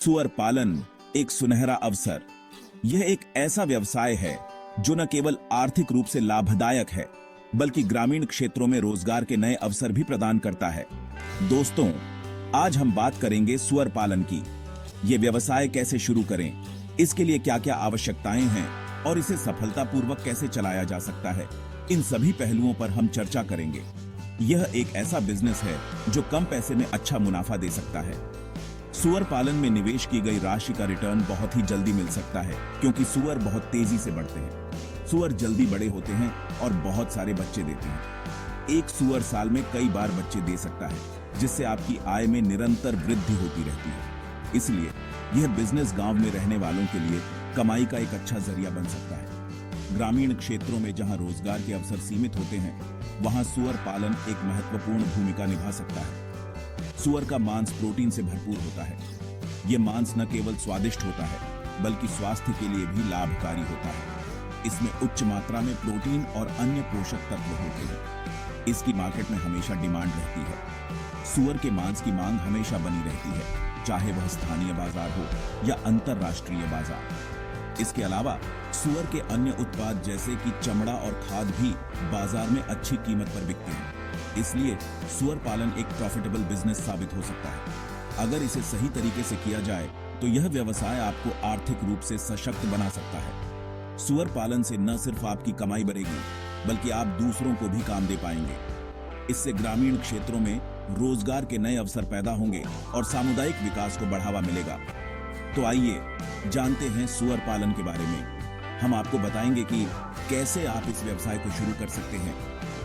सुअर पालन एक सुनहरा अवसर। यह एक ऐसा व्यवसाय है जो न केवल आर्थिक रूप से लाभदायक है बल्कि ग्रामीण क्षेत्रों में रोजगार के नए अवसर भी प्रदान करता है। दोस्तों, आज हम बात करेंगे सुअर पालन की। ये व्यवसाय कैसे शुरू करें, इसके लिए क्या क्या आवश्यकताएं हैं और इसे सफलतापूर्वक कैसे चलाया जा सकता है, इन सभी पहलुओं पर हम चर्चा करेंगे। यह एक ऐसा बिजनेस है जो कम पैसे में अच्छा मुनाफा दे सकता है। सुअर पालन में निवेश की गई राशि का रिटर्न बहुत ही जल्दी मिल सकता है क्योंकि सुअर बहुत तेजी से बढ़ते हैं। सुअर जल्दी बड़े होते हैं और बहुत सारे बच्चे देते हैं। एक सुअर साल में कई बार बच्चे दे सकता है, जिससे आपकी आय में निरंतर वृद्धि होती रहती है। इसलिए यह बिजनेस गांव में रहने वालों के लिए कमाई का एक अच्छा जरिया बन सकता है। ग्रामीण क्षेत्रों में जहां रोजगार के अवसर सीमित होते हैं, वहां सुअर पालन एक महत्वपूर्ण भूमिका निभा सकता है। सुअर का मांस प्रोटीन से भरपूर होता है। यह मांस न केवल स्वादिष्ट होता है बल्कि स्वास्थ्य के लिए भी लाभकारी होता है। इसमें उच्च मात्रा में प्रोटीन और अन्य पोषक तत्व होते हैं। इसकी मार्केट में हमेशा डिमांड रहती है। सुअर के मांस की मांग हमेशा बनी रहती है, चाहे वह स्थानीय बाजार हो या अंतरराष्ट्रीय बाजार। इसके अलावा सुअर के अन्य उत्पाद जैसे कि चमड़ा और खाद भी बाजार में अच्छी कीमत पर बिकते हैं। इसलिए सुअर पालन एक प्रॉफिटेबल बिजनेस साबित हो सकता है। अगर इसे सही तरीके से किया जाए तो यह व्यवसाय आपको आर्थिक रूप से सशक्त बना सकता है। सुअर पालन से न सिर्फ आपकी कमाई बढ़ेगी बल्कि आप दूसरों को भी काम दे पाएंगे। इससे ग्रामीण क्षेत्रों में रोजगार के नए अवसर पैदा होंगे और सामुदायिक विकास को बढ़ावा मिलेगा। तो आइए जानते हैं सुअर पालन के बारे में। हम आपको बताएंगे कि कैसे आप इस व्यवसाय को शुरू कर सकते हैं,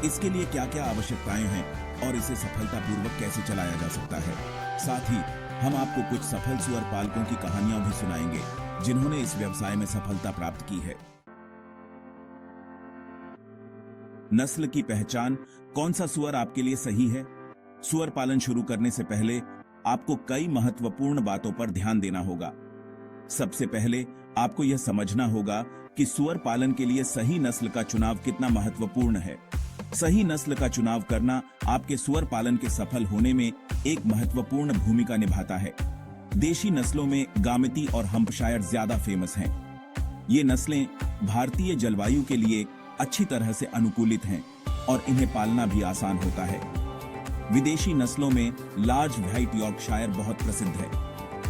इसके लिए क्या क्या आवश्यकताएं हैं और इसे सफलतापूर्वक कैसे चलाया जा सकता है। साथ ही हम आपको कुछ सफल सुअर पालकों की कहानियां भी सुनाएंगे जिन्होंने इस व्यवसाय में सफलता प्राप्त की है। नस्ल की पहचान, कौन सा सुअर आपके लिए सही है? सुअर पालन शुरू करने से पहले आपको कई महत्वपूर्ण बातों पर ध्यान देना होगा। सबसे पहले आपको यह समझना होगा कि सुअर पालन के लिए सही नस्ल का चुनाव कितना महत्वपूर्ण है। सही नस्ल का चुनाव करना आपके सुअर पालन के सफल होने में एक महत्वपूर्ण भूमिका निभाता है। देशी नस्लों में गामेती और हम्पशायर ज्यादा फेमस हैं। ये नस्लें भारतीय जलवायु के लिए अच्छी तरह से अनुकूलित हैं और इन्हें पालना भी आसान होता है। विदेशी नस्लों में लार्ज व्हाइट यॉर्कशायर बहुत प्रसिद्ध है।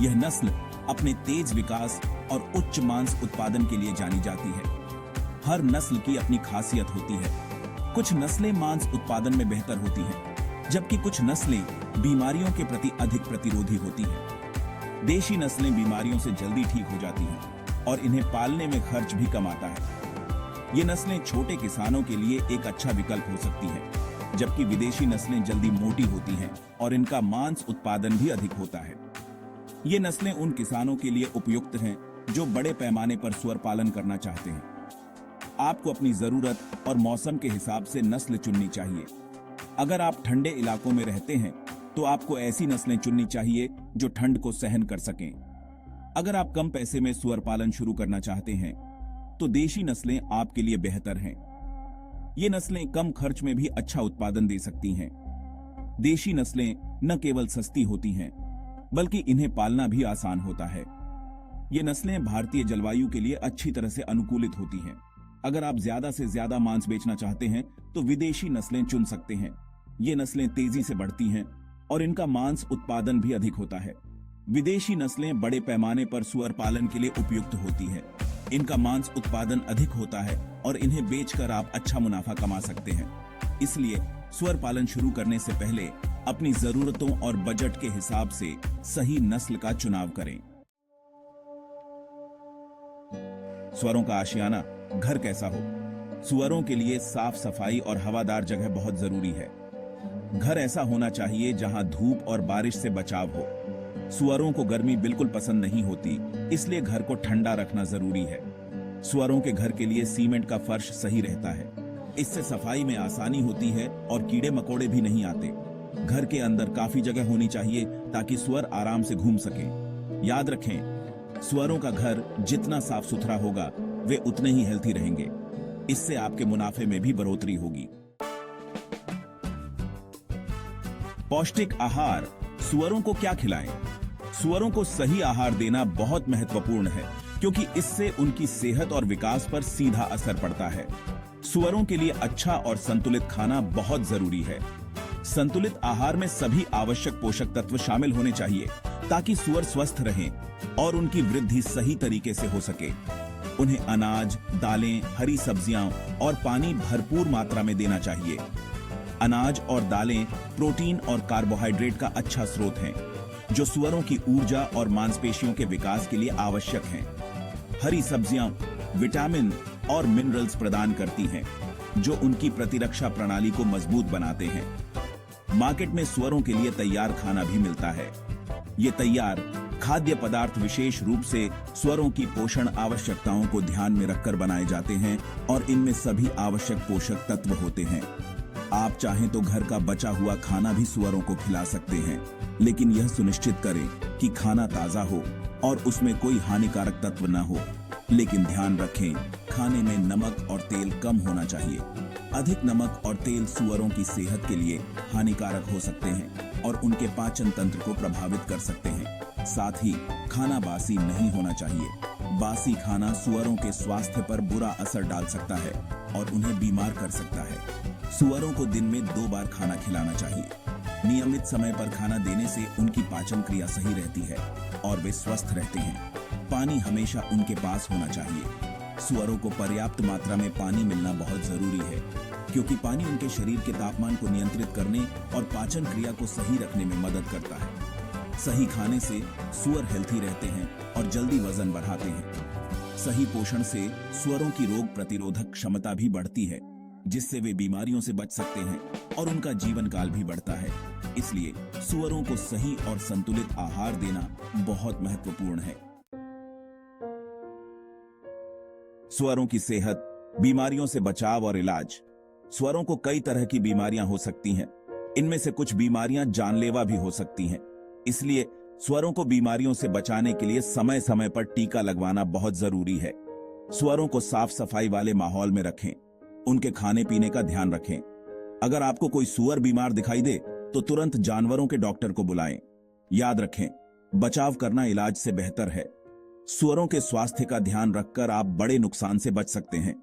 यह नस्ल अपने तेज विकास और उच्च मांस उत्पादन के लिए जानी जाती है। हर नस्ल की अपनी खासियत होती है। कुछ नस्लें मांस उत्पादन में बेहतर होती हैं, जबकि कुछ नस्लें बीमारियों के प्रति अधिक प्रतिरोधी होती हैं। देशी नस्लें बीमारियों से जल्दी ठीक हो जाती हैं और इन्हें पालने में खर्च भी कम आता है। ये नस्लें छोटे किसानों के लिए एक अच्छा विकल्प हो सकती हैं, जबकि विदेशी नस्लें जल्दी मोटी होती हैं और इनका मांस उत्पादन भी अधिक होता है। ये नस्लें उन किसानों के लिए उपयुक्त हैं जो बड़े पैमाने पर सुअर पालन करना चाहते हैं। आपको अपनी जरूरत और मौसम के हिसाब से नस्ल चुननी चाहिए। अगर आप ठंडे इलाकों में रहते हैं तो आपको ऐसी नस्लें चुननी चाहिए जो ठंड को सहन कर सकें। अगर आप कम पैसे में सुअर पालन शुरू करना चाहते हैं तो देशी नस्लें आपके लिए बेहतर हैं। ये नस्लें कम खर्च में भी अच्छा उत्पादन दे सकती हैं। देशी नस्लें न केवल सस्ती होती हैं बल्कि इन्हें पालना भी आसान होता है। ये नस्लें भारतीय जलवायु के लिए अच्छी तरह से अनुकूलित होती हैं। अगर आप ज्यादा से ज्यादा मांस बेचना चाहते हैं तो विदेशी नस्लें चुन सकते हैं। ये नस्लें तेजी से बढ़ती हैं और इनका मांस उत्पादन भी अधिक होता है। विदेशी नस्लें बड़े पैमाने पर सुअर पालन के लिए उपयुक्त होती है। इनका मांस उत्पादन अधिक होता है और इन्हें बेचकर आप अच्छा मुनाफा कमा सकते हैं। इसलिए सुअर पालन शुरू करने से पहले अपनी जरूरतों और बजट के हिसाब से सही नस्ल का चुनाव करें। सुअरों का आशियाना, घर कैसा हो? सुअरों के लिए साफ सफाई और हवादार जगह बहुत जरूरी है। घर ऐसा होना चाहिए जहां धूप और बारिश से बचाव हो। सुअरों को गर्मी बिल्कुल पसंद नहीं होती, इसलिए घर को ठंडा रखना जरूरी है। सुअरों के घर के लिए सीमेंट का फर्श सही रहता है। इससे सफाई में आसानी होती है और कीड़े मकोड़े भी नहीं आते। घर के अंदर काफी जगह होनी चाहिए ताकि सुअर आराम से घूम सके। याद रखें, सुअरों का घर जितना साफ सुथरा होगा वे उतने ही हेल्थी रहेंगे। इससे आपके मुनाफे में भी बढ़ोतरी होगी। पौष्टिक आहार, सुअरों को क्या खिलाएं? सुअरों को सही आहार देना बहुत महत्वपूर्ण है, क्योंकि इससे उनकी सेहत और विकास पर सीधा असर पड़ता है। सुअरों के लिए अच्छा और संतुलित खाना बहुत जरूरी है। संतुलित आहार में सभी आवश्यक पोषक तत्व शामिल होने चाहिए, ताकि सुअर स्वस्थ रहें और उनकी वृद्धि सही तरीके से हो सके। उन्हें अनाज, दालें, हरी सब्जियां और पानी भरपूर मात्रा में देना चाहिए। अनाज और दालें प्रोटीन और कार्बोहाइड्रेट का अच्छा स्रोत हैं, जो सुअरों की ऊर्जा और मांसपेशियों के विकास के लिए आवश्यक हैं। हरी सब्जियां विटामिन और मिनरल्स प्रदान करती हैं, जो उनकी प्रतिरक्षा प्रणाली को मजबूत बनाते हैं। मार्केट में सुअरों के लिए तैयार खाना भी मिलता है। ये तैयार खाद्य पदार्थ विशेष रूप से सुअरों की पोषण आवश्यकताओं को ध्यान में रखकर बनाए जाते हैं और इनमें सभी आवश्यक पोषक तत्व होते हैं। आप चाहें तो घर का बचा हुआ खाना भी सुअरों को खिला सकते हैं, लेकिन यह सुनिश्चित करें कि खाना ताजा हो और उसमें कोई हानिकारक तत्व न हो। लेकिन ध्यान रखें, खाने में नमक और तेल कम होना चाहिए। अधिक नमक और तेल सुअरों की सेहत के लिए हानिकारक हो सकते हैं और उनके पाचन तंत्र को प्रभावित कर सकते हैं। साथ ही खाना बासी नहीं होना चाहिए। बासी खाना सुअरों के स्वास्थ्य पर बुरा असर डाल सकता है और उन्हें बीमार कर सकता है। सुअरों को दिन में 2 बार खाना खिलाना चाहिए। नियमित समय पर खाना देने से उनकी पाचन क्रिया सही रहती है और वे स्वस्थ रहते हैं। पानी हमेशा उनके पास होना चाहिए। सुअरों को पर्याप्त मात्रा में पानी मिलना बहुत जरूरी है, क्योंकि पानी उनके शरीर के तापमान को नियंत्रित करने और पाचन क्रिया को सही रखने में मदद करता है। सही खाने से सुअर हेल्थी रहते हैं और जल्दी वजन बढ़ाते हैं। सही पोषण से सुअरों की रोग प्रतिरोधक क्षमता भी बढ़ती है, जिससे वे बीमारियों से बच सकते हैं और उनका जीवन काल भी बढ़ता है। इसलिए सुअरों को सही और संतुलित आहार देना बहुत महत्वपूर्ण है। सुअरों की सेहत, बीमारियों से बचाव और इलाज। सुअरों को कई तरह की बीमारियां हो सकती हैं। इनमें से कुछ बीमारियां जानलेवा भी हो सकती हैं। इसलिए सुअरों को बीमारियों से बचाने के लिए समय समय पर टीका लगवाना बहुत जरूरी है। सुअरों को साफ सफाई वाले माहौल में रखें। उनके खाने पीने का ध्यान रखें। अगर आपको कोई सुअर बीमार दिखाई दे तो तुरंत जानवरों के डॉक्टर को बुलाएं। याद रखें, बचाव करना इलाज से बेहतर है। सुअरों के स्वास्थ्य का ध्यान रखकर आप बड़े नुकसान से बच सकते हैं।